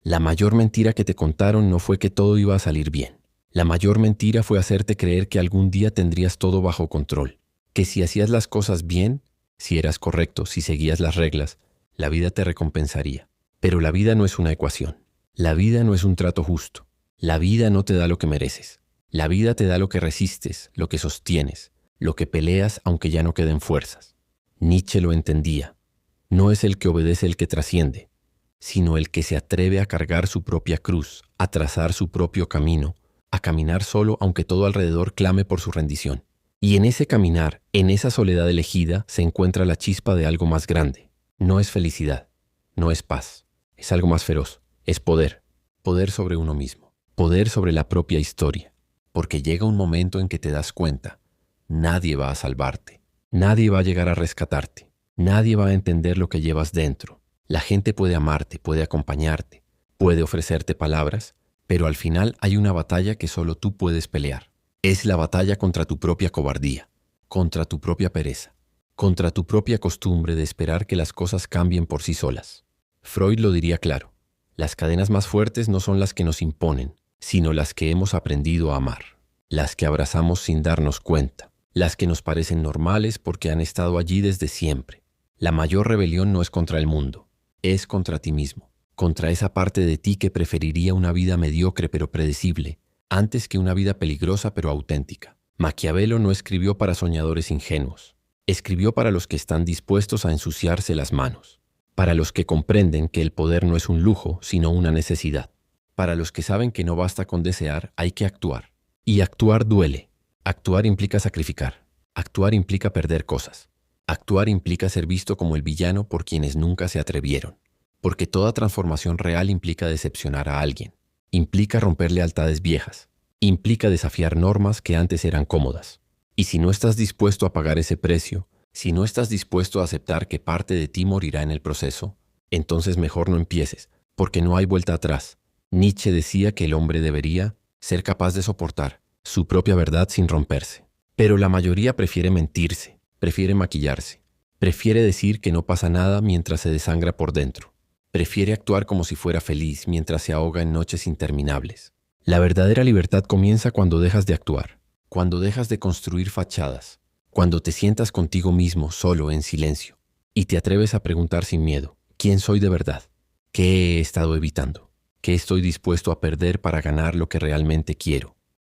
La mayor mentira que te contaron no fue que todo iba a salir bien. La mayor mentira fue hacerte creer que algún día tendrías todo bajo control, que si hacías las cosas bien, si eras correcto, si seguías las reglas, la vida te recompensaría. Pero la vida no es una ecuación. La vida no es un trato justo. La vida no te da lo que mereces. La vida te da lo que resistes, lo que sostienes, lo que peleas aunque ya no queden fuerzas. Nietzsche lo entendía. No es el que obedece el que trasciende, sino el que se atreve a cargar su propia cruz, a trazar su propio camino, a caminar solo aunque todo alrededor clame por su rendición. Y en ese caminar, en esa soledad elegida, se encuentra la chispa de algo más grande. No es felicidad, no es paz, es algo más feroz, es poder, poder sobre uno mismo, poder sobre la propia historia, porque llega un momento en que te das cuenta, nadie va a salvarte, nadie va a llegar a rescatarte, nadie va a entender lo que llevas dentro. La gente puede amarte, puede acompañarte, puede ofrecerte palabras, pero al final hay una batalla que solo tú puedes pelear. Es la batalla contra tu propia cobardía, contra tu propia pereza, contra tu propia costumbre de esperar que las cosas cambien por sí solas. Freud lo diría claro, las cadenas más fuertes no son las que nos imponen, sino las que hemos aprendido a amar, las que abrazamos sin darnos cuenta, las que nos parecen normales porque han estado allí desde siempre. La mayor rebelión no es contra el mundo, es contra ti mismo, contra esa parte de ti que preferiría una vida mediocre pero predecible, antes que una vida peligrosa pero auténtica. Maquiavelo no escribió para soñadores ingenuos, escribió para los que están dispuestos a ensuciarse las manos, para los que comprenden que el poder no es un lujo, sino una necesidad, para los que saben que no basta con desear, hay que actuar. Y actuar duele, actuar implica sacrificar, actuar implica perder cosas. Actuar implica ser visto como el villano por quienes nunca se atrevieron, porque toda transformación real implica decepcionar a alguien, implica romper lealtades viejas, implica desafiar normas que antes eran cómodas. Y si no estás dispuesto a pagar ese precio, si no estás dispuesto a aceptar que parte de ti morirá en el proceso, entonces mejor no empieces, porque no hay vuelta atrás. Nietzsche decía que el hombre debería ser capaz de soportar su propia verdad sin romperse. Pero la mayoría prefiere mentirse, prefiere maquillarse, prefiere decir que no pasa nada mientras se desangra por dentro, prefiere actuar como si fuera feliz mientras se ahoga en noches interminables. La verdadera libertad comienza cuando dejas de actuar, cuando dejas de construir fachadas, cuando te sientas contigo mismo solo en silencio y te atreves a preguntar sin miedo, ¿quién soy de verdad? ¿Qué he estado evitando? ¿Qué estoy dispuesto a perder para ganar lo que realmente quiero?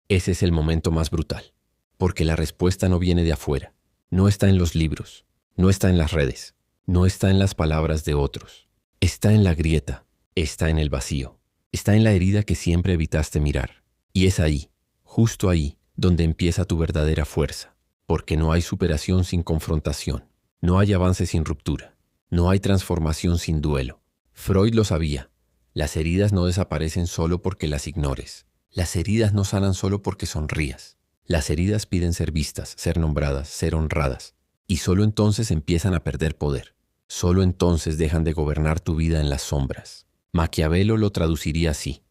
Ese es el momento más brutal, porque la respuesta no viene de afuera. No está en los libros, no está en las redes, no está en las palabras de otros. Está en la grieta, está en el vacío, está en la herida que siempre evitaste mirar. Y es ahí, justo ahí, donde empieza tu verdadera fuerza. Porque no hay superación sin confrontación, no hay avance sin ruptura, no hay transformación sin duelo. Freud lo sabía. Las heridas no desaparecen solo porque las ignores. Las heridas no sanan solo porque sonrías. Las heridas piden ser vistas, ser nombradas, ser honradas, y solo entonces empiezan a perder poder. Solo entonces dejan de gobernar tu vida en las sombras. Maquiavelo lo traduciría así: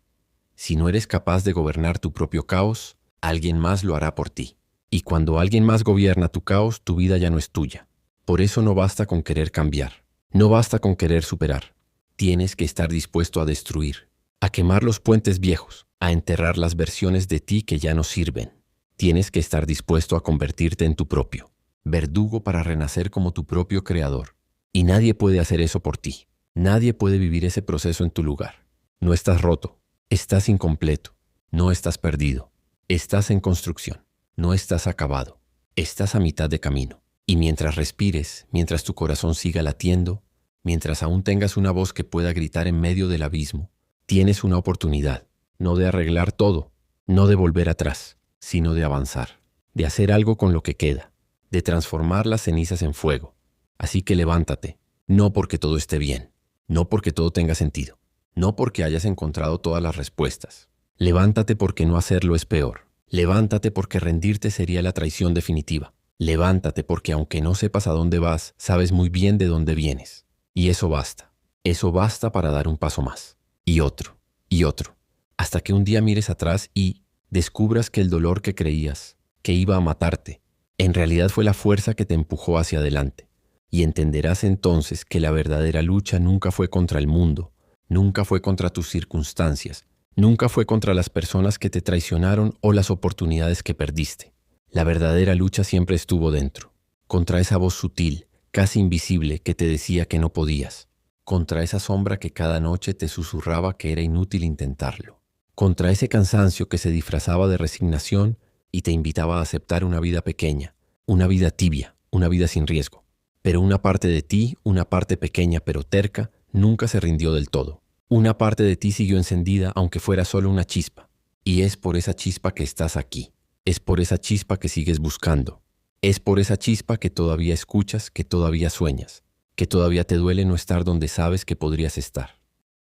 si no eres capaz de gobernar tu propio caos, alguien más lo hará por ti. Y cuando alguien más gobierna tu caos, tu vida ya no es tuya. Por eso no basta con querer cambiar, no basta con querer superar. Tienes que estar dispuesto a destruir, a quemar los puentes viejos, a enterrar las versiones de ti que ya no sirven. Tienes que estar dispuesto a convertirte en tu propio verdugo para renacer como tu propio creador. Y nadie puede hacer eso por ti. Nadie puede vivir ese proceso en tu lugar. No estás roto, estás incompleto, no estás perdido. Estás en construcción, no estás acabado, estás a mitad de camino. Y mientras respires, mientras tu corazón siga latiendo, mientras aún tengas una voz que pueda gritar en medio del abismo, tienes una oportunidad, no de arreglar todo, no de volver atrás, sino de avanzar, de hacer algo con lo que queda, de transformar las cenizas en fuego. Así que levántate, no porque todo esté bien, no porque todo tenga sentido, no porque hayas encontrado todas las respuestas. Levántate porque no hacerlo es peor. Levántate porque rendirte sería la traición definitiva. Levántate porque aunque no sepas a dónde vas, sabes muy bien de dónde vienes. Y eso basta para dar un paso más, y otro, hasta que un día mires atrás y descubras que el dolor que creías que iba a matarte, en realidad fue la fuerza que te empujó hacia adelante. Y entenderás entonces que la verdadera lucha nunca fue contra el mundo, Nunca fue contra tus circunstancias. Nunca fue contra las personas que te traicionaron o las oportunidades que perdiste. La verdadera lucha siempre estuvo dentro. Contra esa voz sutil, casi invisible, que te decía que no podías. Contra esa sombra que cada noche te susurraba que era inútil intentarlo. Contra ese cansancio que se disfrazaba de resignación y te invitaba a aceptar una vida pequeña, una vida tibia, una vida sin riesgo. Pero una parte de ti, una parte pequeña pero terca, nunca se rindió del todo. Una parte de ti siguió encendida aunque fuera solo una chispa. Y es por esa chispa que estás aquí. Es por esa chispa que sigues buscando. Es por esa chispa que todavía escuchas, que todavía sueñas, que todavía te duele no estar donde sabes que podrías estar.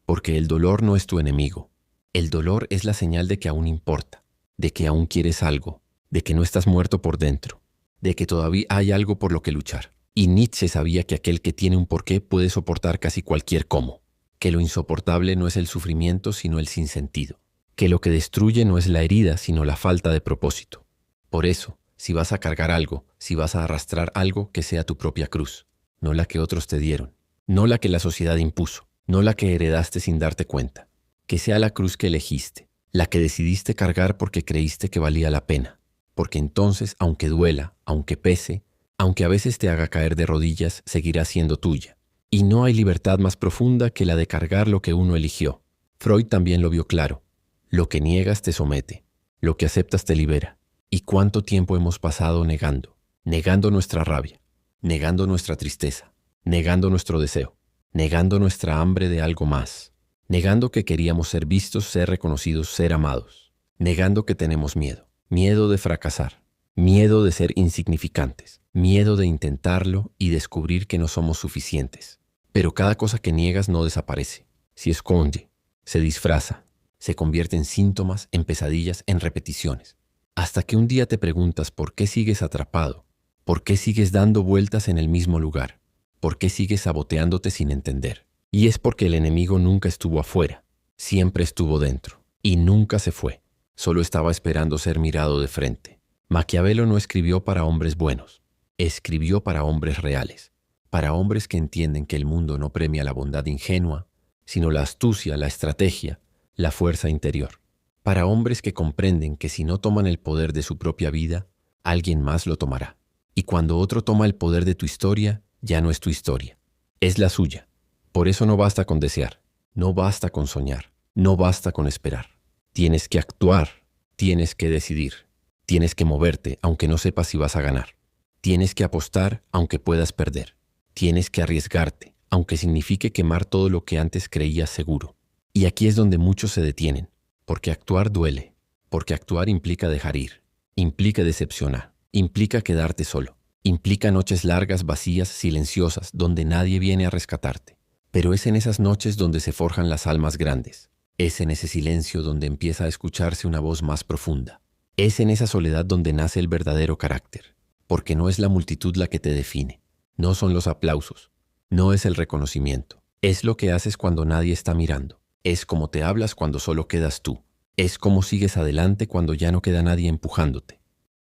Porque el dolor no es tu enemigo. El dolor es la señal de que aún importa, de que aún quieres algo, de que no estás muerto por dentro, de que todavía hay algo por lo que luchar. Y Nietzsche sabía que aquel que tiene un porqué puede soportar casi cualquier cómo, que lo insoportable no es el sufrimiento sino el sinsentido, que lo que destruye no es la herida sino la falta de propósito. Por eso, si vas a cargar algo, si vas a arrastrar algo, que sea tu propia cruz, no la que otros te dieron, no la que la sociedad impuso, no la que heredaste sin darte cuenta. Que sea la cruz que elegiste, la que decidiste cargar porque creíste que valía la pena, porque entonces, aunque duela, aunque pese, aunque a veces te haga caer de rodillas, seguirá siendo tuya. Y no hay libertad más profunda que la de cargar lo que uno eligió. Freud también lo vio claro. Lo que niegas te somete, lo que aceptas te libera. ¿Y cuánto tiempo hemos pasado negando? Negando nuestra rabia, negando nuestra tristeza, negando nuestro deseo, negando nuestra hambre de algo más. Negando que queríamos ser vistos, ser reconocidos, ser amados. Negando que tenemos miedo. Miedo de fracasar. Miedo de ser insignificantes. Miedo de intentarlo y descubrir que no somos suficientes. Pero cada cosa que niegas no desaparece. Se esconde, se disfraza, se convierte en síntomas, en pesadillas, en repeticiones. Hasta que un día te preguntas por qué sigues atrapado, por qué sigues dando vueltas en el mismo lugar, por qué sigues saboteándote sin entender. Y es porque el enemigo nunca estuvo afuera, siempre estuvo dentro, y nunca se fue, solo estaba esperando ser mirado de frente. Maquiavelo no escribió para hombres buenos, escribió para hombres reales, para hombres que entienden que el mundo no premia la bondad ingenua, sino la astucia, la estrategia, la fuerza interior. Para hombres que comprenden que si no toman el poder de su propia vida, alguien más lo tomará. Y cuando otro toma el poder de tu historia, ya no es tu historia, es la suya. Por eso no basta con desear, no basta con soñar, no basta con esperar. Tienes que actuar, tienes que decidir, tienes que moverte aunque no sepas si vas a ganar. Tienes que apostar aunque puedas perder. Tienes que arriesgarte, aunque signifique quemar todo lo que antes creías seguro. Y aquí es donde muchos se detienen, porque actuar duele, porque actuar implica dejar ir, implica decepcionar, implica quedarte solo, implica noches largas, vacías, silenciosas, donde nadie viene a rescatarte. Pero es en esas noches donde se forjan las almas grandes. Es en ese silencio donde empieza a escucharse una voz más profunda. Es en esa soledad donde nace el verdadero carácter. Porque no es la multitud la que te define. No son los aplausos. No es el reconocimiento. Es lo que haces cuando nadie está mirando. Es como te hablas cuando solo quedas tú. Es como sigues adelante cuando ya no queda nadie empujándote.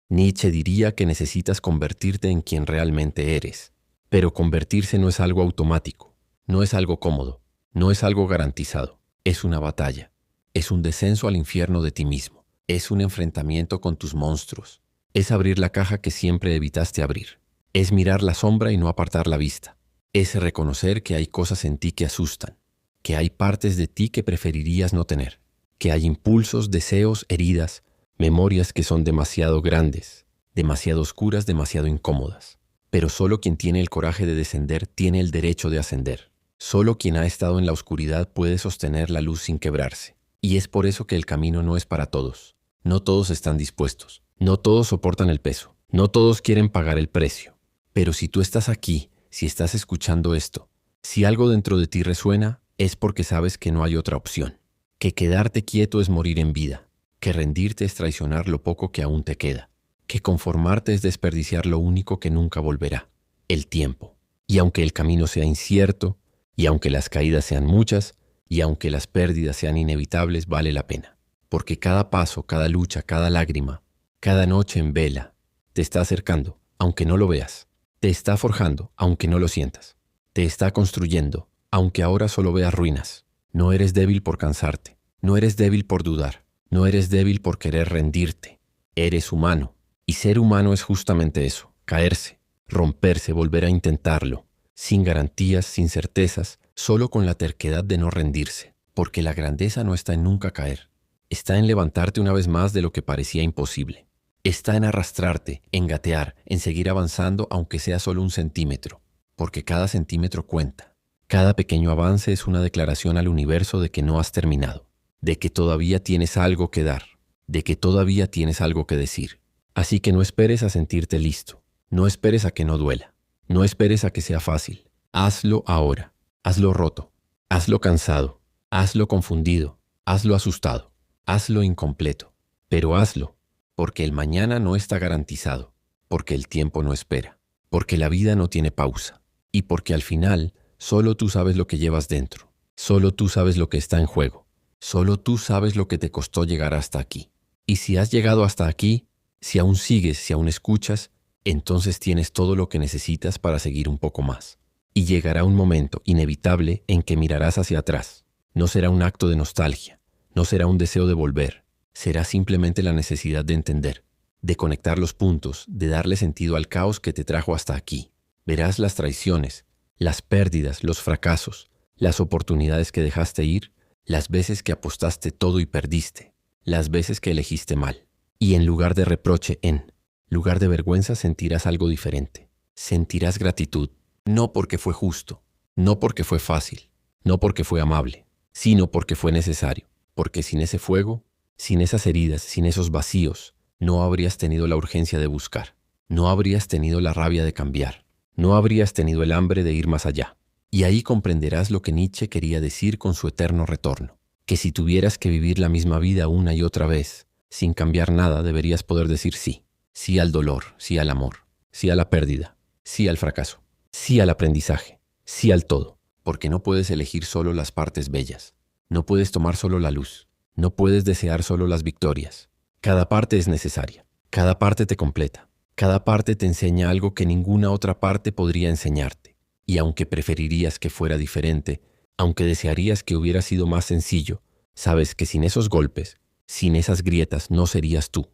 Nietzsche diría que necesitas convertirte en quien realmente eres. Pero convertirse no es algo automático. No es algo cómodo, no es algo garantizado, es una batalla, es un descenso al infierno de ti mismo, es un enfrentamiento con tus monstruos, es abrir la caja que siempre evitaste abrir, es mirar la sombra y no apartar la vista, es reconocer que hay cosas en ti que asustan, que hay partes de ti que preferirías no tener, que hay impulsos, deseos, heridas, memorias que son demasiado grandes, demasiado oscuras, demasiado incómodas. Pero solo quien tiene el coraje de descender tiene el derecho de ascender. Solo quien ha estado en la oscuridad puede sostener la luz sin quebrarse. Y es por eso que el camino no es para todos. No todos están dispuestos. No todos soportan el peso. No todos quieren pagar el precio. Pero si tú estás aquí, si estás escuchando esto, si algo dentro de ti resuena, es porque sabes que no hay otra opción. Que quedarte quieto es morir en vida. Que rendirte es traicionar lo poco que aún te queda. Que conformarte es desperdiciar lo único que nunca volverá, el tiempo. Y aunque el camino sea incierto, y aunque las caídas sean muchas, y aunque las pérdidas sean inevitables, vale la pena. Porque cada paso, cada lucha, cada lágrima, cada noche en vela, te está acercando, aunque no lo veas. Te está forjando, aunque no lo sientas. Te está construyendo, aunque ahora solo veas ruinas. No eres débil por cansarte. No eres débil por dudar. No eres débil por querer rendirte. Eres humano. Y ser humano es justamente eso, caerse, romperse, volver a intentarlo, sin garantías, sin certezas, solo con la terquedad de no rendirse, porque la grandeza no está en nunca caer, está en levantarte una vez más de lo que parecía imposible, está en arrastrarte, en gatear, en seguir avanzando aunque sea solo 1 centímetro, porque cada centímetro cuenta, cada pequeño avance es una declaración al universo de que no has terminado, de que todavía tienes algo que dar, de que todavía tienes algo que decir. Así que no esperes a sentirte listo, no esperes a que no duela, no esperes a que sea fácil. Hazlo ahora, hazlo roto, hazlo cansado, hazlo confundido, hazlo asustado, hazlo incompleto. Pero hazlo, porque el mañana no está garantizado, porque el tiempo no espera, porque la vida no tiene pausa y porque al final solo tú sabes lo que llevas dentro, solo tú sabes lo que está en juego, solo tú sabes lo que te costó llegar hasta aquí. Y si has llegado hasta aquí, si aún sigues, si aún escuchas, entonces tienes todo lo que necesitas para seguir un poco más. Y llegará un momento inevitable en que mirarás hacia atrás. No será un acto de nostalgia, no será un deseo de volver, será simplemente la necesidad de entender, de conectar los puntos, de darle sentido al caos que te trajo hasta aquí. Verás las traiciones, las pérdidas, los fracasos, las oportunidades que dejaste ir, las veces que apostaste todo y perdiste, las veces que elegiste mal. Y en lugar de reproche, en lugar de vergüenza, sentirás algo diferente. Sentirás gratitud, no porque fue justo, no porque fue fácil, no porque fue amable, sino porque fue necesario. Porque sin ese fuego, sin esas heridas, sin esos vacíos, no habrías tenido la urgencia de buscar, no habrías tenido la rabia de cambiar, no habrías tenido el hambre de ir más allá. Y ahí comprenderás lo que Nietzsche quería decir con su eterno retorno, que si tuvieras que vivir la misma vida una y otra vez, sin cambiar nada, deberías poder decir sí. Sí al dolor, sí al amor, sí a la pérdida, sí al fracaso, sí al aprendizaje, sí al todo. Porque no puedes elegir solo las partes bellas. No puedes tomar solo la luz. No puedes desear solo las victorias. Cada parte es necesaria. Cada parte te completa. Cada parte te enseña algo que ninguna otra parte podría enseñarte. Y aunque preferirías que fuera diferente, aunque desearías que hubiera sido más sencillo, sabes que sin esos golpes, sin esas grietas no serías tú.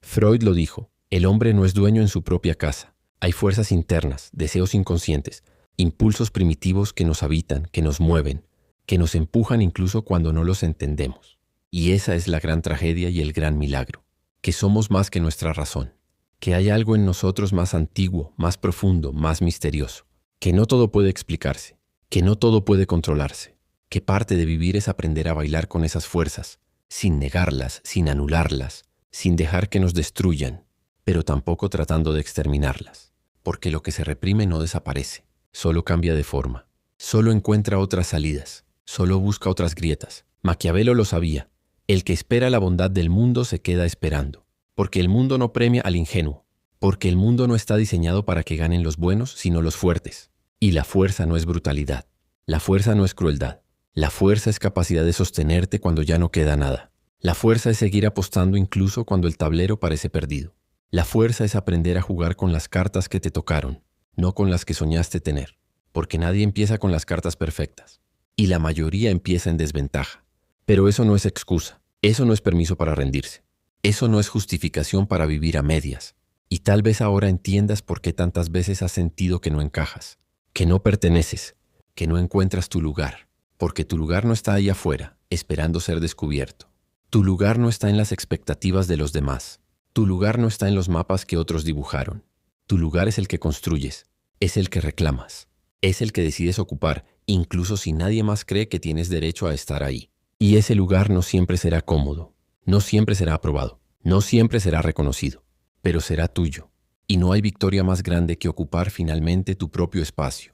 Freud lo dijo, el hombre no es dueño en su propia casa. Hay fuerzas internas, deseos inconscientes, impulsos primitivos que nos habitan, que nos mueven, que nos empujan incluso cuando no los entendemos. Y esa es la gran tragedia y el gran milagro, que somos más que nuestra razón, que hay algo en nosotros más antiguo, más profundo, más misterioso, que no todo puede explicarse, que no todo puede controlarse, que parte de vivir es aprender a bailar con esas fuerzas, sin negarlas, sin anularlas, sin dejar que nos destruyan, pero tampoco tratando de exterminarlas, porque lo que se reprime no desaparece, solo cambia de forma, solo encuentra otras salidas, solo busca otras grietas. Maquiavelo lo sabía, el que espera la bondad del mundo se queda esperando, porque el mundo no premia al ingenuo, porque el mundo no está diseñado para que ganen los buenos, sino los fuertes, y la fuerza no es brutalidad, la fuerza no es crueldad. La fuerza es capacidad de sostenerte cuando ya no queda nada. La fuerza es seguir apostando incluso cuando el tablero parece perdido. La fuerza es aprender a jugar con las cartas que te tocaron, no con las que soñaste tener, porque nadie empieza con las cartas perfectas, y la mayoría empieza en desventaja. Pero eso no es excusa, eso no es permiso para rendirse, eso no es justificación para vivir a medias. Y tal vez ahora entiendas por qué tantas veces has sentido que no encajas, que no perteneces, que no encuentras tu lugar. Porque tu lugar no está ahí afuera, esperando ser descubierto. Tu lugar no está en las expectativas de los demás. Tu lugar no está en los mapas que otros dibujaron. Tu lugar es el que construyes, es el que reclamas, es el que decides ocupar, incluso si nadie más cree que tienes derecho a estar ahí. Y ese lugar no siempre será cómodo, no siempre será aprobado, no siempre será reconocido, pero será tuyo. Y no hay victoria más grande que ocupar finalmente tu propio espacio.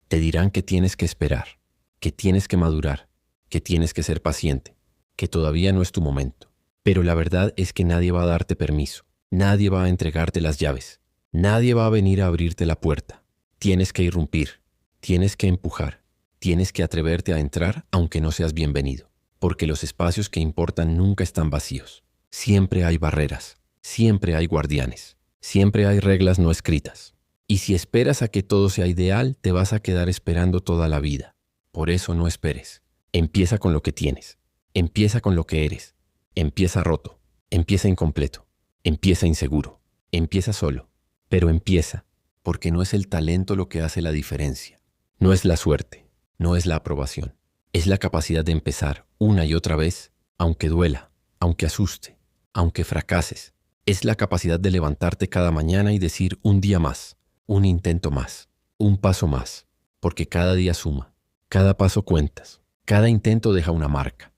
Te dirán que tienes que esperar, que tienes que madurar, que tienes que ser paciente, que todavía no es tu momento. Pero la verdad es que nadie va a darte permiso, nadie va a entregarte las llaves, nadie va a venir a abrirte la puerta. Tienes que irrumpir, tienes que empujar, tienes que atreverte a entrar aunque no seas bienvenido, porque los espacios que importan nunca están vacíos. Siempre hay barreras, siempre hay guardianes, siempre hay reglas no escritas. Y si esperas a que todo sea ideal, te vas a quedar esperando toda la vida. Por eso no esperes. Empieza con lo que tienes. Empieza con lo que eres. Empieza roto. Empieza incompleto. Empieza inseguro. Empieza solo. Pero empieza, porque no es el talento lo que hace la diferencia. No es la suerte. No es la aprobación. Es la capacidad de empezar una y otra vez, aunque duela, aunque asuste, aunque fracases. Es la capacidad de levantarte cada mañana y decir un día más, un intento más, un paso más, porque cada día suma, cada paso cuentas, cada intento deja una marca.